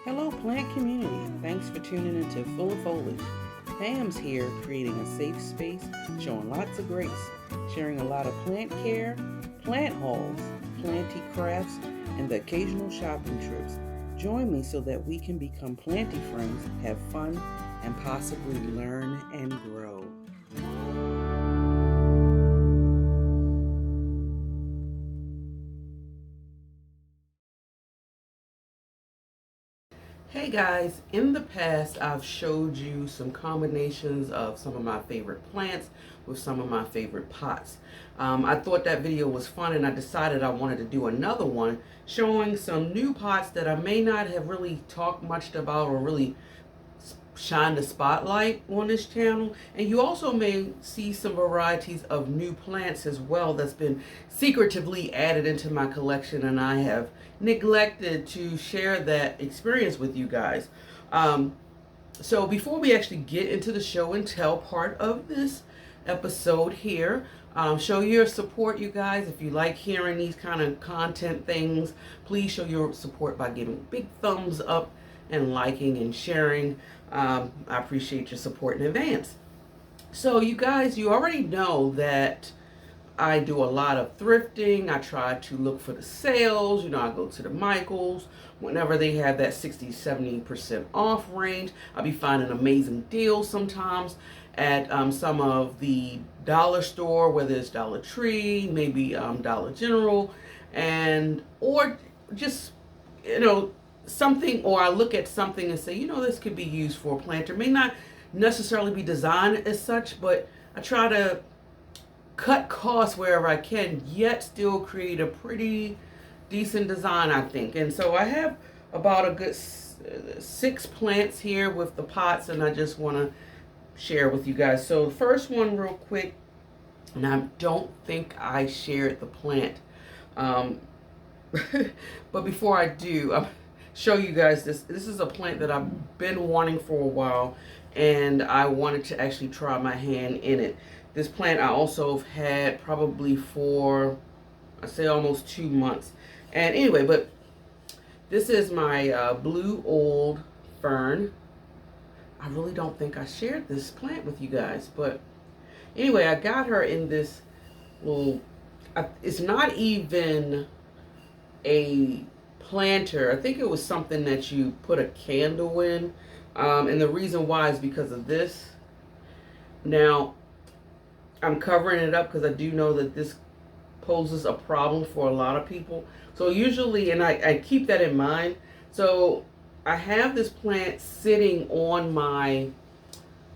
Hello, plant community. Thanks for tuning into Full of Foliage. Pam's here creating a safe space, showing lots of grace, sharing a lot of plant care, plant hauls, planty crafts, and the occasional shopping trips. Join me so that we can become planty friends, have fun, and possibly learn and grow. Hey guys, in the past I've showed you some combinations of some of my favorite plants with some of my favorite pots. I thought that video was fun and I decided I wanted to do another one showing some new pots that I may not have really talked much about or really shine the spotlight on this channel. And you also may see some varieties of new plants as well that's been secretively added into my collection, and I have neglected to share that experience with you guys. So before we actually get into the show and tell part of this episode here, show your support, you guys. If you like hearing these kind of content things, please show your support by giving big thumbs up and liking and sharing. I appreciate your support in advance. So you guys, you already know that I do a lot of thrifting. I try to look for the sales. You know, I go to the Michaels. Whenever they have that 60-70% off range, I'll be finding amazing deals sometimes at some of the dollar store, whether it's Dollar Tree, maybe Dollar General, and or just, you know, something, or I look at something and say, you know, this could be used for a planter. May not necessarily be designed as such, but I try to cut costs wherever I can, yet still create a pretty decent design, I think. And so I have about a good 6 plants here with the pots, and I just want to share with you guys. So the first one real quick, and I don't think I shared the plant. But before I do, show you guys this. This is a plant that I've been wanting for a while, and I wanted to actually try my hand in it. This plant I also have had probably for, I say, almost 2 months. And anyway, but this is my blue old fern. I really don't think I shared this plant with you guys, but anyway, I got her in this little, it's not even a planter. I think it was something that you put a candle in, and the reason why is because of this. Now I'm covering it up because I do know that this poses a problem for a lot of people. So usually, and I keep that in mind. So I have this plant sitting on my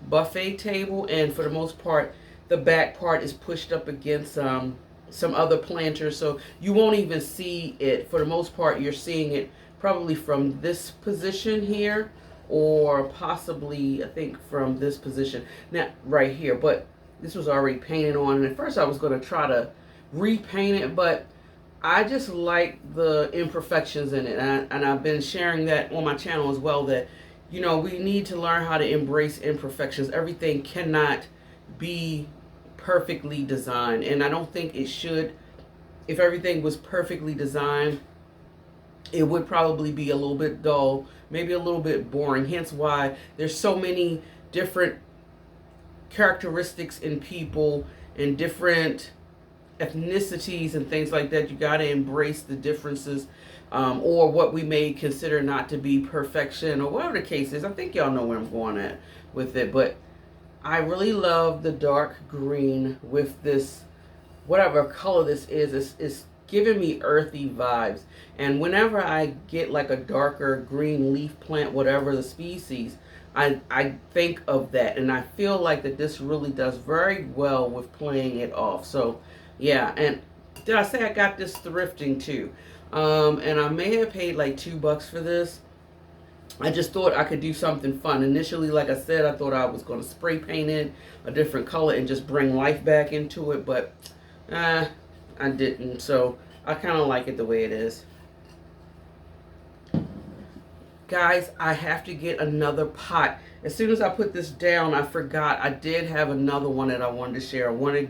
buffet table, and for the most part the back part is pushed up against some other planters, so you won't even see it. For the most part, you're seeing it probably from this position here, or possibly, I think, from this position, now right here. But this was already painted on, and at first I was going to try to repaint it, but I just like the imperfections in it, and I've been sharing that on my channel as well, that, you know, we need to learn how to embrace imperfections. Everything cannot be perfectly designed, and I don't think it should. If everything was perfectly designed, it would probably be a little bit dull, maybe a little bit boring. Hence why there's so many different characteristics in people and different ethnicities and things like that. You got to embrace the differences, or what we may consider not to be perfection, or whatever the case is. I think y'all know where I'm going at with it, but I really love the dark green with this, whatever color this is. It's giving me earthy vibes. And whenever I get like a darker green leaf plant, whatever the species, I think of that. And I feel like that this really does very well with playing it off. So yeah, and did I say I got this thrifting too? And I may have paid like $2 for this. I just thought I could do something fun. Initially, like I said, I thought I was going to spray paint it a different color and just bring life back into it, but I didn't. So I kind of like it the way it is. Guys, I have to get another pot. As soon as I put this down, I forgot I did have another one that I wanted to share. I want to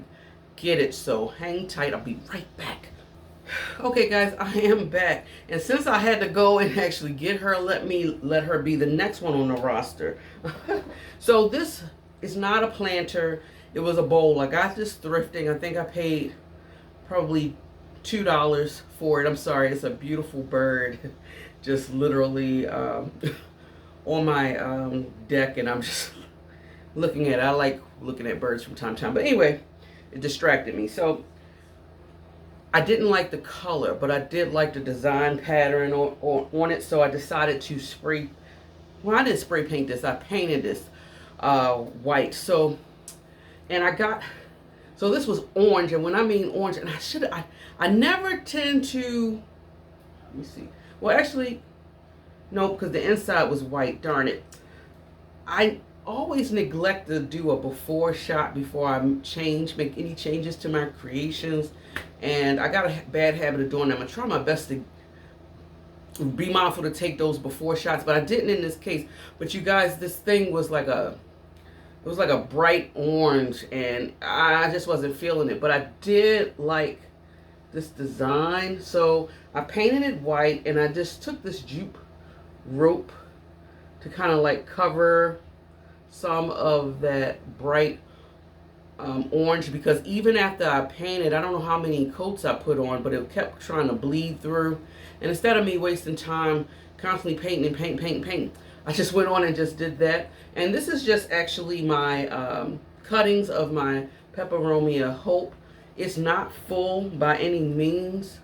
get it, so hang tight. I'll be right back. Okay, guys, I am back. And since I had to go and actually get her, let her be the next one on the roster. So this is not a planter. It was a bowl. I got this thrifting. I think I paid probably $2 for it. I'm sorry. It's a beautiful bird. Just literally on my deck, and I'm just looking at it. I like looking at birds from time to time. But anyway, it distracted me. So I didn't like the color, but I did like the design pattern on it, so I decided to spray. Well, I didn't spray paint this. I painted this white. So, and I got. So this was orange, and when I mean orange, and I never tend to. Let me see. Well, actually, no, because the inside was white. Darn it. I always neglect to do a before shot before I make any changes to my creations. And I got a bad habit of doing that. I'm going to try my best to be mindful to take those before shots, but I didn't in this case. But you guys, this thing was like it was like a bright orange, and I just wasn't feeling it. But I did like this design. So I painted it white, and I just took this jute rope to kind of like cover some of that bright orange, because even after I painted, I don't know how many coats I put on, but it kept trying to bleed through. And instead of me wasting time constantly painting and paint, I just went on and just did that. And this is just actually my cuttings of my Peperomia Hope. It's not full by any means.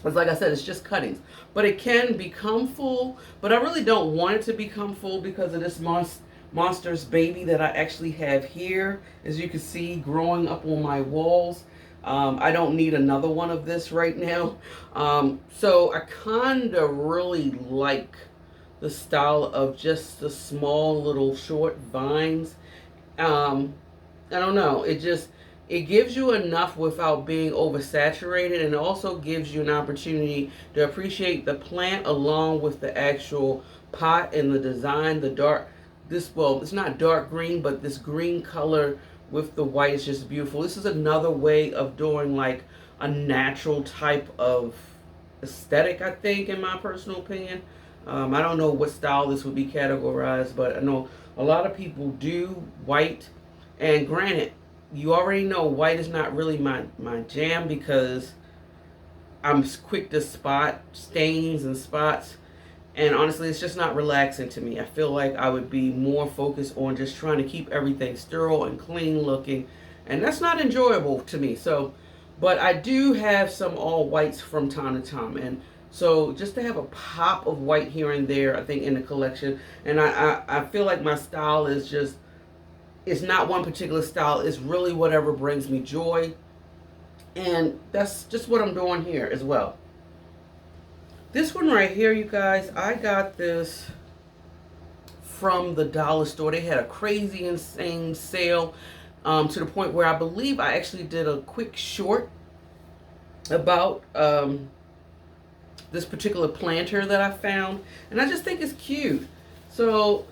It's like I said, it's just cuttings. But it can become full, but I really don't want it to become full because of this monster's baby that I actually have here, as you can see, growing up on my walls. I don't need another one of this right now. So I kind of really like the style of just the small little short vines. I don't know, it gives you enough without being oversaturated, and it also gives you an opportunity to appreciate the plant along with the actual pot and the design. Well, it's not dark green, but this green color with the white is just beautiful. This is another way of doing like a natural type of aesthetic, I think, in my personal opinion. I don't know what style this would be categorized, but I know a lot of people do white. And granted, you already know white is not really my jam, because I'm quick to spot stains and spots. And honestly, it's just not relaxing to me. I feel like I would be more focused on just trying to keep everything sterile and clean looking. And that's not enjoyable to me. So, but I do have some all whites from time to time. And so just to have a pop of white here and there, I think, in the collection. And I feel like my style is just, it's not one particular style. It's really whatever brings me joy. And that's just what I'm doing here as well. This one right here, you guys, I got this from the dollar store. They had a crazy, insane sale to the point where I believe I actually did a quick short about this particular planter that I found. And I just think it's cute. So,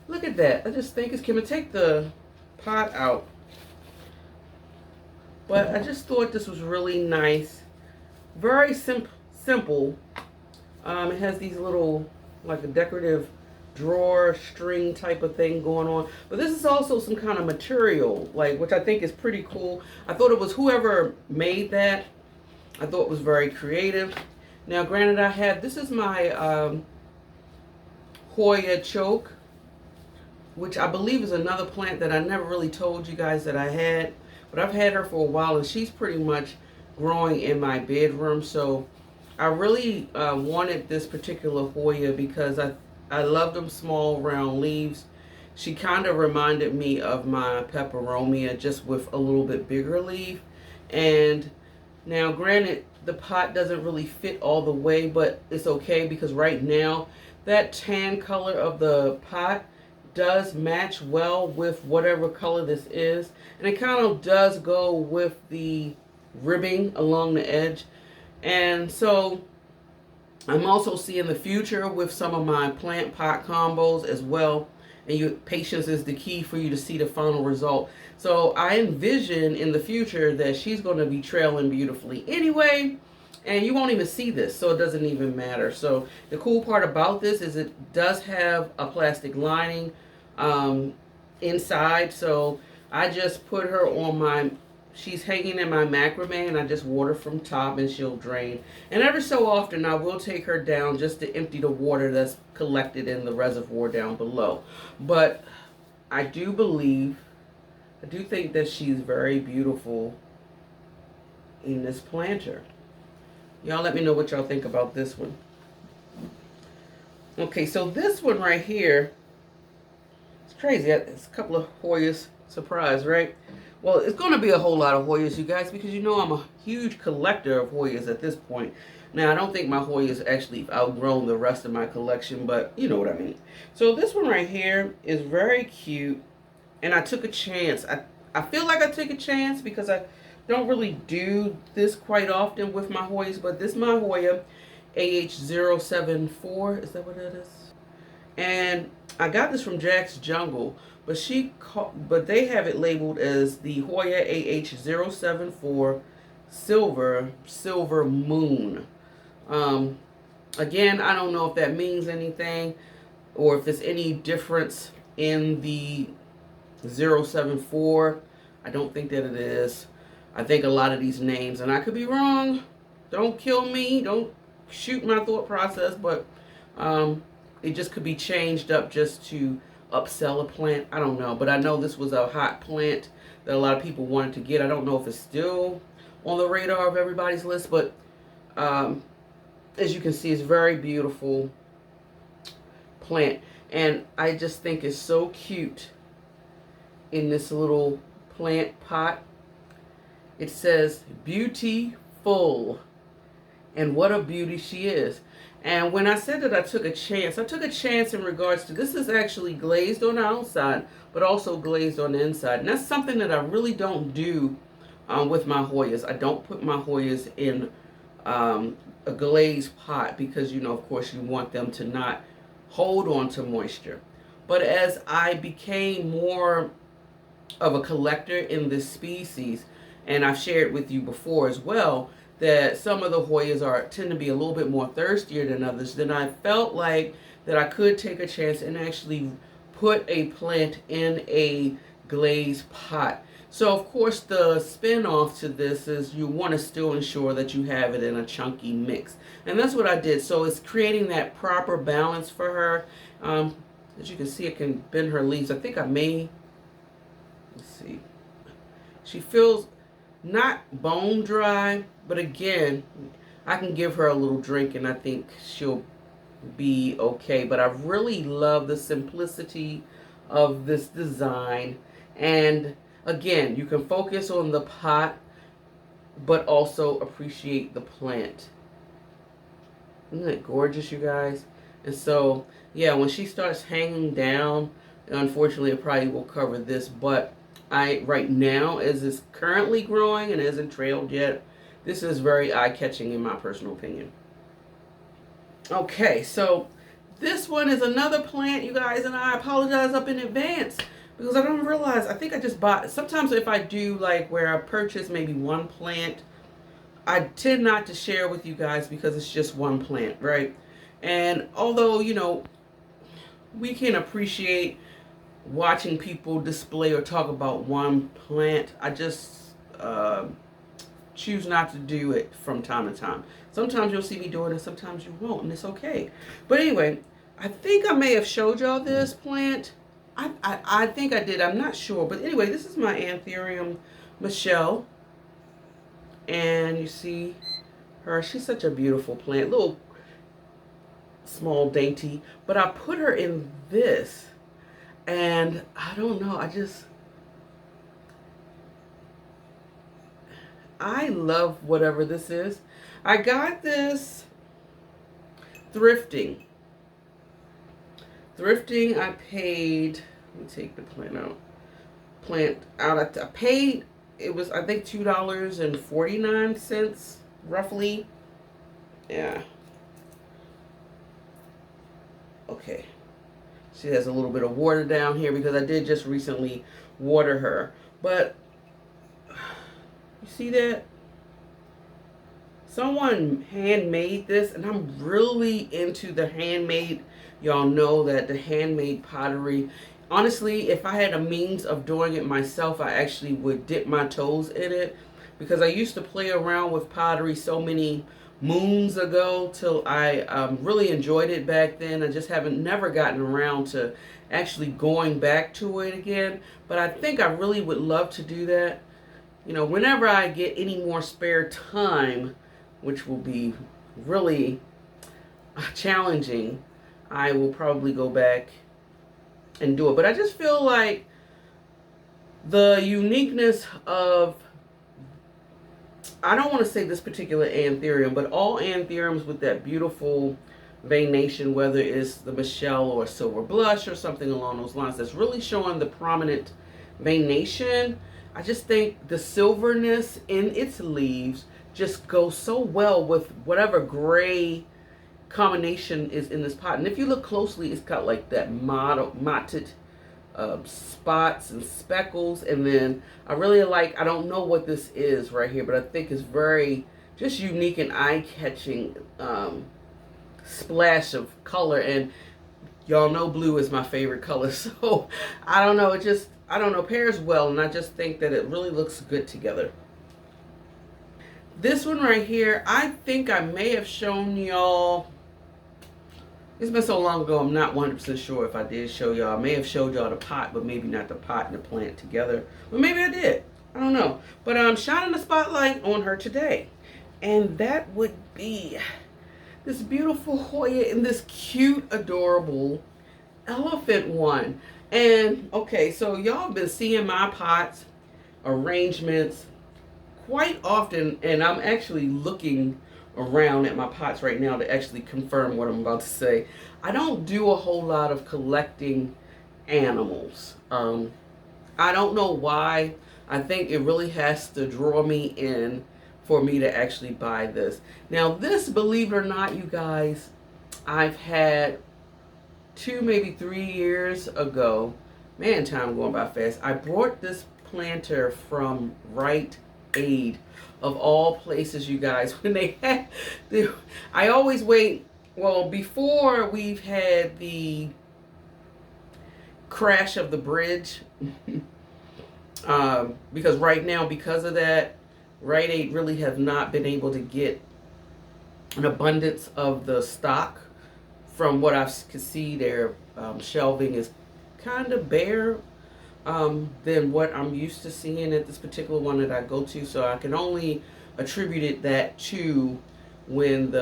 look at that. I just think it's cute. I'm going to take the pot out. But I just thought this was really nice. Very simple. It has these little, like a decorative drawer string type of thing going on. But this is also some kind of material, like, which I think is pretty cool. I thought it was whoever made that. I thought it was very creative. Now, granted, this is my Hoya choke, which I believe is another plant that I never really told you guys that I had. But I've had her for a while, and she's pretty much growing in my bedroom. So I really wanted this particular Hoya because I love them small round leaves. She kind of reminded me of my Peperomia, just with a little bit bigger leaf. And now, granted, the pot doesn't really fit all the way, but it's okay because right now that tan color of the pot does match well with whatever color this is. And it kind of does go with the ribbing along the edge. And so I'm also seeing the future with some of my plant pot combos as well. and patience is the key for you to see the final result. So I envision in the future that she's going to be trailing beautifully anyway, and you won't even see this, so it doesn't even matter. So the cool part about this is it does have a plastic lining inside. So I just put her on my, she's hanging in my macrame, and I just water from top and she'll drain. And every so often I will take her down just to empty the water that's collected in the reservoir down below. But I do think that she's very beautiful in this planter. Y'all let me know what y'all think about this one. Okay, so this one right here, it's crazy. It's a couple of Hoyas. Surprise, right? Well, it's going to be a whole lot of Hoyas, you guys, because you know I'm a huge collector of Hoyas at this point. Now, I don't think my Hoyas actually outgrown the rest of my collection, but you know what I mean. So this one right here is very cute, and I took a chance. I feel like I took a chance because I don't really do this quite often with my Hoyas, but this is my Hoya AH074. Is that what that is? And I got this from Jack's Jungle, but they have it labeled as the Hoya AH074 Silver Moon. Again, I don't know if that means anything or if there's any difference in the 074. I don't think that it is. I think a lot of these names, and I could be wrong, don't kill me, don't shoot my thought process, but it just could be changed up just to upsell a plant. I don't know, but I know this was a hot plant that a lot of people wanted to get. I don't know if it's still on the radar of everybody's list, but as you can see, it's a very beautiful plant, and I just think it's so cute in this little plant pot. It says beautiful, and what a beauty she is. And when I said that I took a chance in regards to, this is actually glazed on the outside, but also glazed on the inside. And that's something that I really don't do with my Hoyas. I don't put my Hoyas in a glazed pot because, you know, of course, you want them to not hold on to moisture. But as I became more of a collector in this species, and I've shared with you before as well, that some of the Hoyas tend to be a little bit more thirstier than others, then I felt like that I could take a chance and actually put a plant in a glazed pot. So of course the spin-off to this is you want to still ensure that you have it in a chunky mix. And that's what I did. So it's creating that proper balance for her. As you can see, it can bend her leaves. I think I may, let's see. She feels not bone dry, but again, I can give her a little drink and I think she'll be okay. But I really love the simplicity of this design. And again, you can focus on the pot, but also appreciate the plant. Isn't that gorgeous, you guys? And so, yeah, when she starts hanging down, unfortunately, it probably will cover this, but right now, as it's currently growing and isn't trailed yet, this is very eye-catching in my personal opinion. Okay, so this one is another plant, you guys, and I apologize up in advance because I don't realize, I think I just bought, sometimes if I do like where I purchase maybe one plant, I tend not to share with you guys because it's just one plant, right? And although, you know, we can appreciate watching people display or talk about one plant, I just choose not to do it from time to time. Sometimes you'll see me doing it, sometimes you won't, and it's okay. But anyway, I think I may have showed y'all this plant. I think I did, I'm not sure. But anyway, this is my Anthurium Michelle. And you see her, she's such a beautiful plant, little small dainty. But I put her in this. And I don't know, I love whatever this is. I got this thrifting. I paid, let me take the plant out. I paid, it was I think $2.49 roughly. Yeah. Okay. She has a little bit of water down here because I did just recently water her. But you see that? Someone handmade this, and I'm really into the handmade. Y'all know that the handmade pottery. Honestly, if I had a means of doing it myself, I actually would dip my toes in it, because I used to play around with pottery so many moons ago till I really enjoyed it back then. I just haven't never gotten around to actually going back to it again. But I think I really would love to do that. You know, whenever I get any more spare time, which will be really challenging, I will probably go back and do it. But I just feel like the uniqueness of, I don't want to say this particular anthurium, but all anthuriums with that beautiful veination, whether it's the Michelle or silver blush or something along those lines, that's really showing the prominent veination. I just think the silverness in its leaves just goes so well with whatever gray combination is in this pot. And if you look closely, it's got like that mottled spots and speckles. And then I really like, I don't know what this is right here, but I think it's very just unique and eye-catching splash of color. And y'all know blue is my favorite color, so I don't know, it just, I don't know, pairs well, and I just think that it really looks good together. This one right here, I think I may have shown y'all, it's been so long ago, I'm not 100% sure if I did show y'all. I may have showed y'all the pot, but maybe not the pot and the plant together. But maybe I did. I don't know. But I'm shining the spotlight on her today. And that would be this beautiful Hoya in this cute, adorable elephant one. And, okay, so y'all have been seeing my pots arrangements quite often, and I'm actually looking around at my pots right now to actually confirm what I'm about to say. I don't do a whole lot of collecting animals. I don't know why. I think it really has to draw me in for me to actually buy this. Now this, believe it or not, you guys, I've had 2, maybe 3 years ago. Man, time going by fast. I brought this planter from Rite Aid, of all places, you guys. When they had I always wait, well, before we've had the crash of the bridge, because right now, because of that, Rite Aid really have not been able to get an abundance of the stock. From what I can see, their shelving is kind of bare than what I'm used to seeing at this particular one that I go to. So I can only attribute that to when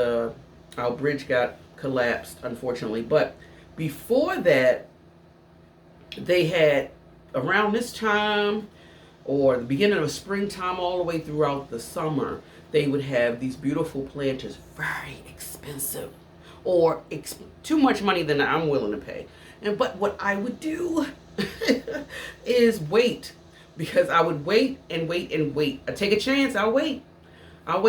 our bridge got collapsed, unfortunately. But before that, they had, around this time or the beginning of springtime all the way throughout the summer, they would have these beautiful planters, very expensive, or too much money than I'm willing to pay. But what I would do is wait, because I would wait and wait and wait. I take a chance, I'll wait.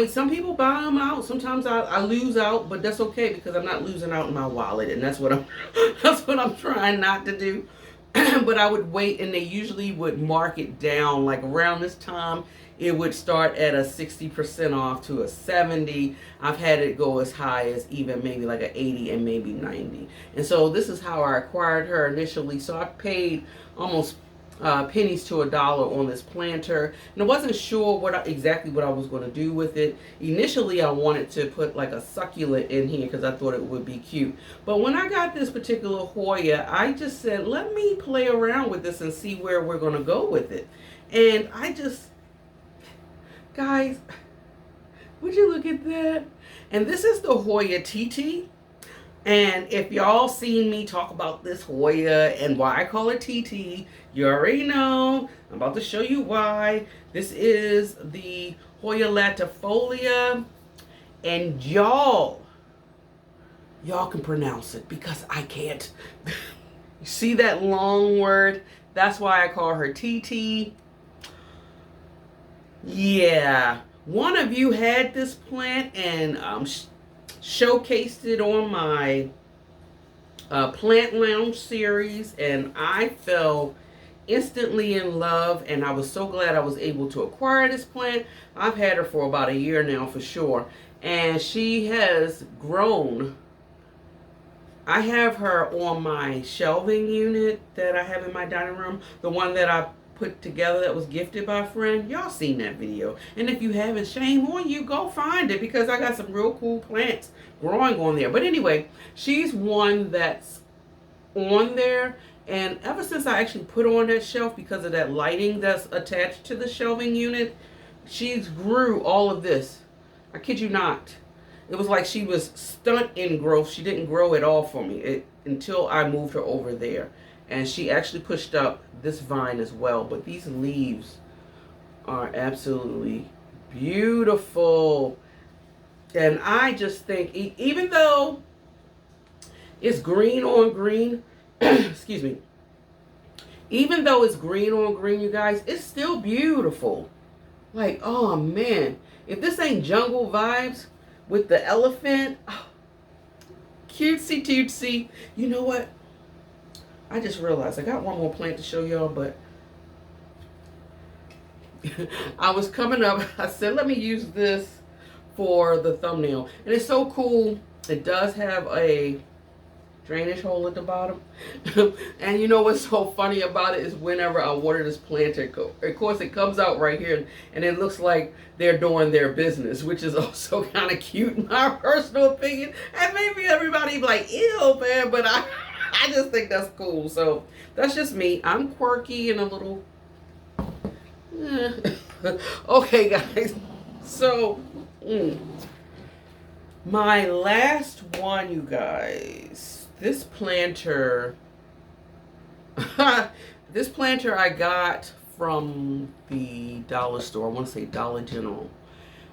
Some people buy them out. Sometimes I lose out, but that's okay, because I'm not losing out in my wallet, and that's what I'm trying not to do. But I would wait, and they usually would mark it down. Like around this time, it would start at a 60% off to a 70. I've had it go as high as even maybe like a 80 and maybe 90. And so this is how I acquired her initially. So I paid almost pennies to a dollar on this planter, and I wasn't sure exactly what I was going to do with it. Initially, I wanted to put like a succulent in here because I thought it would be cute. But when I got this particular Hoya, I just said, let me play around with this and see where we're going to go with it. And guys, would you look at that? And this is the Hoya TT. And if y'all seen me talk about this Hoya and why I call it TT, you already know. I'm about to show you why. This is the Hoya latifolia. And y'all can pronounce it, because I can't. You see that long word? That's why I call her TT. Yeah. One of you had this plant and showcased it on my Plant Lounge series, and I fell instantly in love, and I was so glad I was able to acquire this plant. I've had her for about a year now for sure, and she has grown. I have her on my shelving unit that I have in my dining room, the one that I put together that was gifted by a friend. Y'all seen that video, and if you haven't, shame on you, go find it, because I got some real cool plants growing on there. But anyway, she's one that's on there, and ever since I actually put her on that shelf, because of that lighting that's attached to the shelving unit, she's grew all of this. I kid you not. It was like she was stunt in growth. She didn't grow at all for me until I moved her over there. And she actually pushed up this vine as well. But these leaves are absolutely beautiful. And I just think, even though it's green on green, excuse me, even though it's green on green, you guys, it's still beautiful. Like, oh man, if this ain't jungle vibes with the elephant, oh, cutesy tootsy. You know what? I just realized I got one more plant to show y'all, but I was coming up, I said, let me use this for the thumbnail. And it's so cool. It does have a drainage hole at the bottom. And you know what's so funny about it is whenever I water this plant, of course it comes out right here, and it looks like they're doing their business, which is also kind of cute in my personal opinion. And maybe everybody be like, ew, man, but I just think that's cool. So that's just me. I'm quirky and a little okay, guys. So my last one, you guys. This planter, this planter I got from the dollar store. I want to say Dollar General.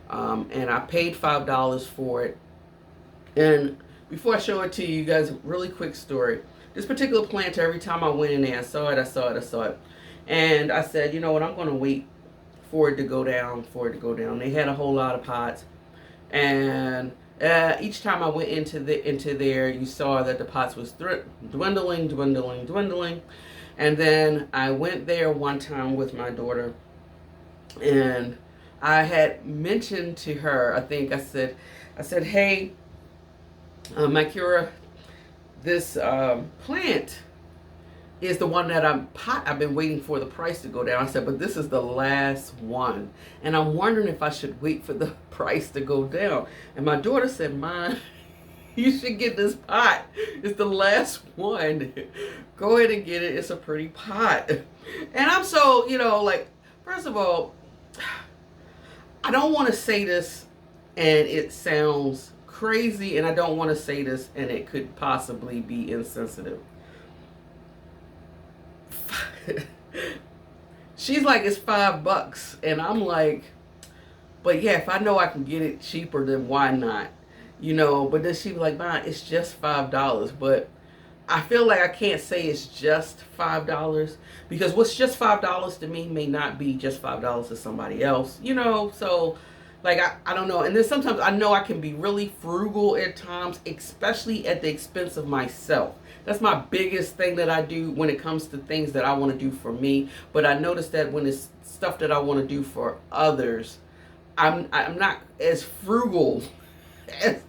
And I paid $5 for it. And before I show it to you, guys, really quick story. This particular planter, every time I went in there, I saw it. And I said, you know what, I'm going to wait for it to go down, They had a whole lot of pots. And each time I went into there, you saw that the pots was dwindling. And then I went there one time with my daughter, and I had mentioned to her, I think I said, hey, Makura, this plant is the one that I've been waiting for the price to go down. I said, but this is the last one, and I'm wondering if I should wait for the price to go down. And my daughter said, Mom, you should get this pot. It's the last one. Go ahead and get it. It's a pretty pot. And I'm so, like, first of all, I don't want to say this and it sounds crazy, and I don't want to say this and it could possibly be insensitive. She's like, it's $5, and I'm like, but yeah, if I know I can get it cheaper, then why not? But then she was like, "Nah, it's just $5." But I feel like I can't say it's just $5, because what's just $5 to me may not be just $5 to somebody else. So like I don't know. And then sometimes I know I can be really frugal at times, especially at the expense of myself. That's my biggest thing that I do when it comes to things that I want to do for me. But I notice that when it's stuff that I want to do for others, I'm not as frugal as,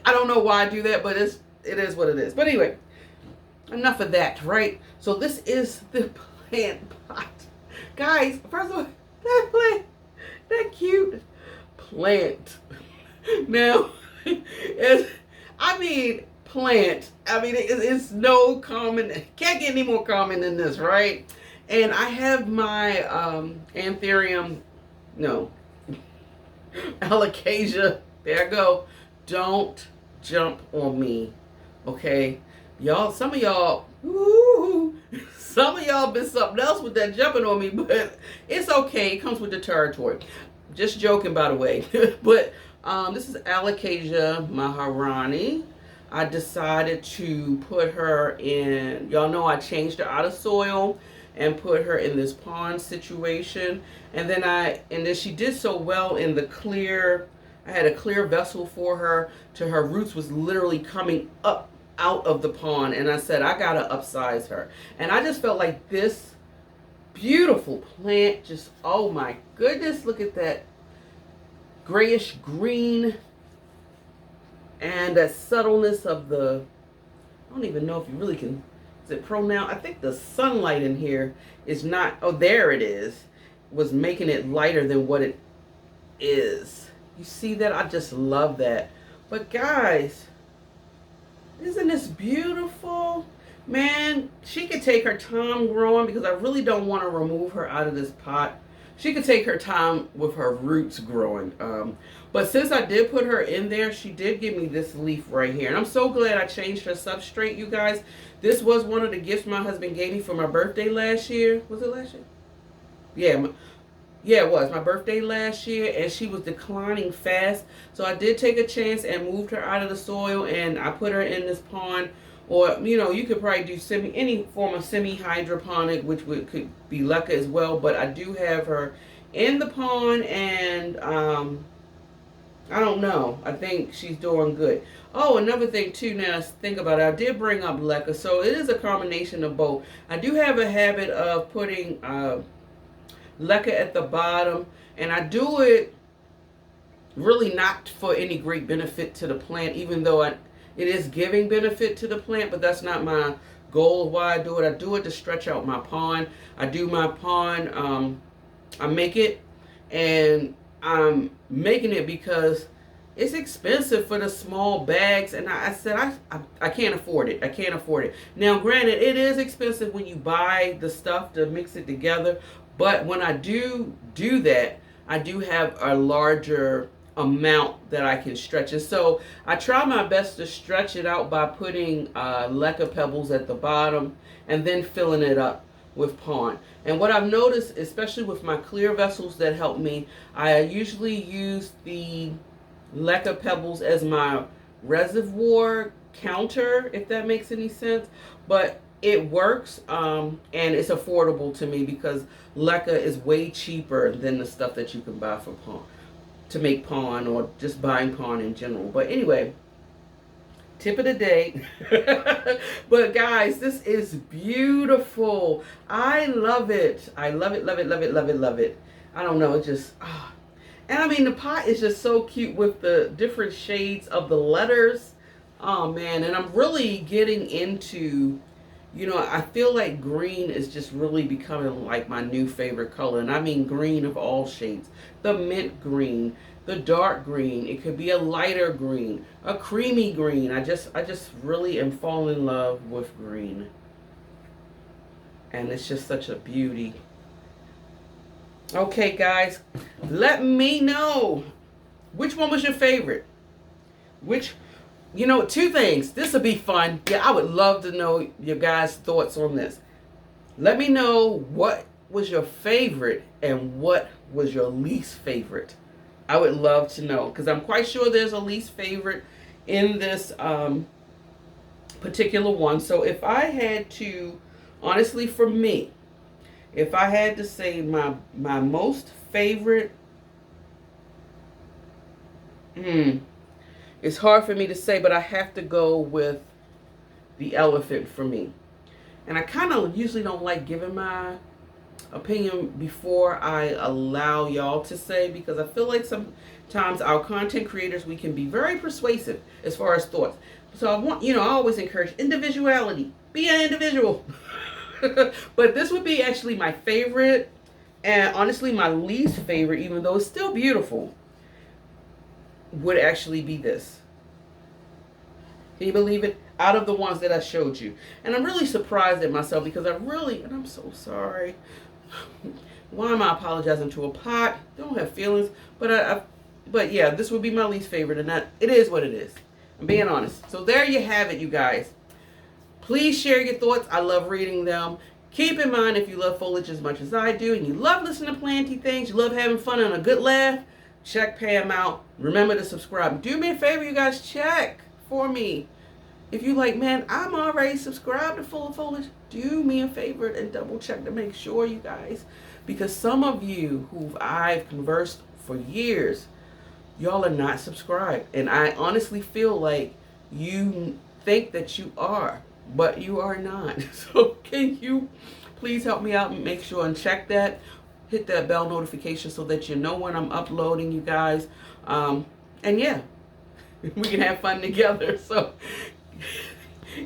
I don't know why I do that, but it is what it is. But anyway, enough of that, right? So this is the plant pot. Guys, first of all, that plant, that cute plant. Now, it's no common, can't get any more common than this, right? And I have my alocasia. There I go. Don't jump on me, okay? Y'all, some of y'all been something else with that jumping on me, but it's okay. It comes with the territory. Just joking, by the way. But this is Alocasia Maharani. I decided to put her in, y'all know I changed her out of soil and put her in this pond situation. And then she did so well in the clear, I had a clear vessel for her, to her roots was literally coming up out of the pond, and I said I gotta upsize her. And I just felt like this beautiful plant, just, oh my goodness, look at that grayish green and that subtleness of the, I don't even know if you really can, is it pronoun? I think the sunlight in here is not, oh, there it is, was making it lighter than what it is. You see that? I just love that. But guys, isn't this beautiful? Man, she could take her time growing, because I really don't want to remove her out of this pot. She could take her time with her roots growing. But since I did put her in there, she did give me this leaf right here. And I'm so glad I changed her substrate, you guys. This was one of the gifts my husband gave me for my birthday last year. Was it last year? Yeah, yeah, it was my birthday last year, and she was declining fast. So I did take a chance and moved her out of the soil, and I put her in this pond. Or, you know, you could probably do any form of semi-hydroponic, which could be leca as well. But I do have her in the pond, and I don't know. I think she's doing good. Oh, another thing too, now think about it. I did bring up leca, so it is a combination of both. I do have a habit of putting leca at the bottom, and I do it really not for any great benefit to the plant, even though it is giving benefit to the plant, but that's not my goal of why I do it. I do it to stretch out my pond. I do my pond, I make it, and I'm making it because it's expensive for the small bags, and I said I can't afford it. I can't afford it. Now, granted, it is expensive when you buy the stuff to mix it together, but when I do that, I do have a larger amount that I can stretch. And so I try my best to stretch it out by putting leca pebbles at the bottom and then filling it up with pond. And what I've noticed, especially with my clear vessels that help me, I usually use the leca pebbles as my reservoir counter, if that makes any sense. But it works, and it's affordable to me because leca is way cheaper than the stuff that you can buy for pond, to make pond, or just buying pond in general. But anyway, tip of the day. But guys, this is beautiful. I love it. I love it, love it, love it, love it, love it. I don't know, it just, and I mean, the pot is just so cute with the different shades of the letters. Oh man, and I'm really getting into, you know, I feel like green is just really becoming like my new favorite color. And I mean green of all shades. The mint green, the dark green, it could be a lighter green, a creamy green. I just really am falling in love with green. And it's just such a beauty. Okay, guys, let me know which one was your favorite. You know, two things. This will be fun. Yeah, I would love to know your guys' thoughts on this. Let me know what was your favorite and what was your least favorite. I would love to know, because I'm quite sure there's a least favorite in this particular one. So if I had to, honestly, for me, if I had to say my most favorite, it's hard for me to say, but I have to go with the elephant for me. And I kind of usually don't like giving my opinion before I allow y'all to say, because I feel like sometimes our content creators, we can be very persuasive as far as thoughts. So I want, you know, I always encourage individuality. Be an individual. But this would be actually my favorite, and honestly my least favorite, even though it's still beautiful, would actually be this. Can you believe it? Out of the ones that I showed you. And I'm really surprised at myself, because and I'm so sorry. Why am I apologizing to a pot? Don't have feelings. But yeah, this would be my least favorite, and that it is what it is. I'm being honest. So there you have it, you guys. Please share your thoughts. I love reading them. Keep in mind, if you love foliage as much as I do, and you love listening to planty things, you love having fun and a good laugh, check Pam out. Remember to subscribe. Do me a favor, you guys, check for me. If you like, man, I'm already subscribed to Full of Foliage, do me a favor and double check to make sure, you guys. Because some of you who I've conversed for years, y'all are not subscribed. And I honestly feel like you think that you are, but you are not. So can you please help me out and make sure and check that? Hit that bell notification so that you know when I'm uploading, you guys. And yeah, we can have fun together. So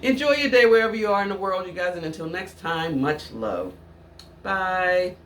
enjoy your day wherever you are in the world, you guys. And until next time, much love. Bye.